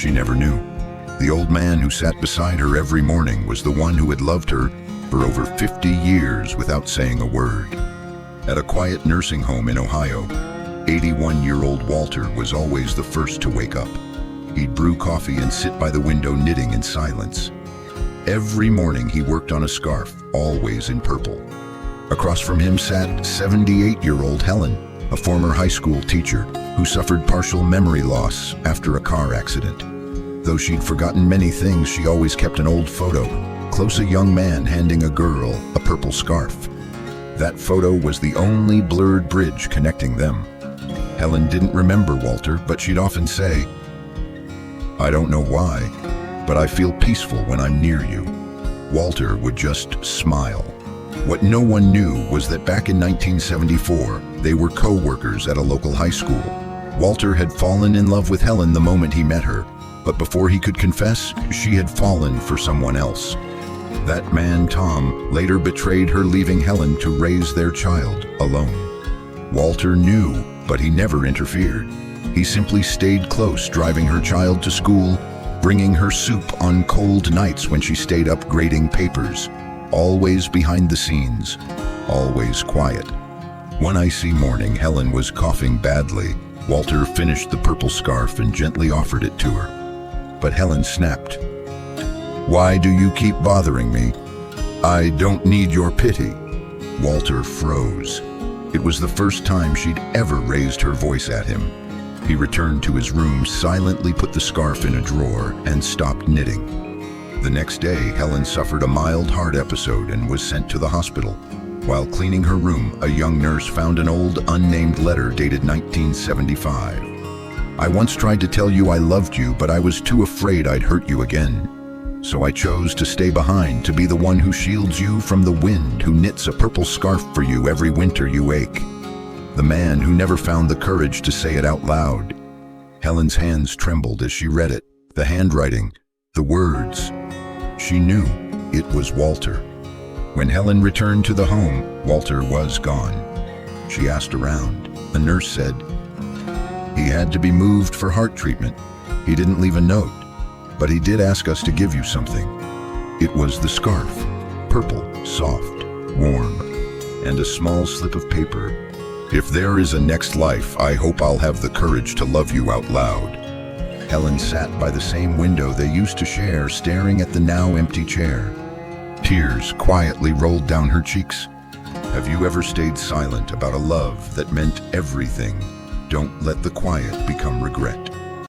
She never knew. The old man who sat beside her every morning was the one who had loved her for over 50 years without saying a word. At a quiet nursing home in Ohio, 81-year-old Walter was always the first to wake up. He'd brew coffee and sit by the window knitting in silence. Every morning he worked on a scarf, always in purple. Across from him sat 78-year-old Helen, a former high school teacher who suffered partial memory loss after a car accident. Though she'd forgotten many things, she always kept an old photo, close a young man handing a girl a purple scarf. That photo was the only blurred bridge connecting them. Helen didn't remember Walter, but she'd often say, "I don't know why, but I feel peaceful when I'm near you." Walter would just smile. What no one knew was that back in 1974, they were co-workers at a local high school. Walter had fallen in love with Helen the moment he met her, but before he could confess, she had fallen for someone else. That man, Tom, later betrayed her, leaving Helen to raise their child alone. Walter knew, but he never interfered. He simply stayed close, driving her child to school, bringing her soup on cold nights when she stayed up grading papers, always behind the scenes, always quiet. One icy morning, Helen was coughing badly. Walter finished the purple scarf and gently offered it to her. But Helen snapped. "Why do you keep bothering me? I don't need your pity." Walter froze. It was the first time she'd ever raised her voice at him. He returned to his room, silently put the scarf in a drawer, and stopped knitting. The next day, Helen suffered a mild heart episode and was sent to the hospital. While cleaning her room, a young nurse found an old, unnamed letter dated 1975. "I once tried to tell you I loved you, but I was too afraid I'd hurt you again. So I chose to stay behind, to be the one who shields you from the wind, who knits a purple scarf for you every winter you ache." The man who never found the courage to say it out loud. Helen's hands trembled as she read it. The handwriting, the words. She knew it was Walter. When Helen returned to the home, Walter was gone. She asked around. The nurse said, "He had to be moved for heart treatment. He didn't leave a note, but he did ask us to give you something." It was the scarf, purple, soft, warm, and a small slip of paper. "If there is a next life, I hope I'll have the courage to love you out loud." Helen sat by the same window they used to share, staring at the now empty chair. Tears quietly rolled down her cheeks. Have you ever stayed silent about a love that meant everything? Don't let the quiet become regret.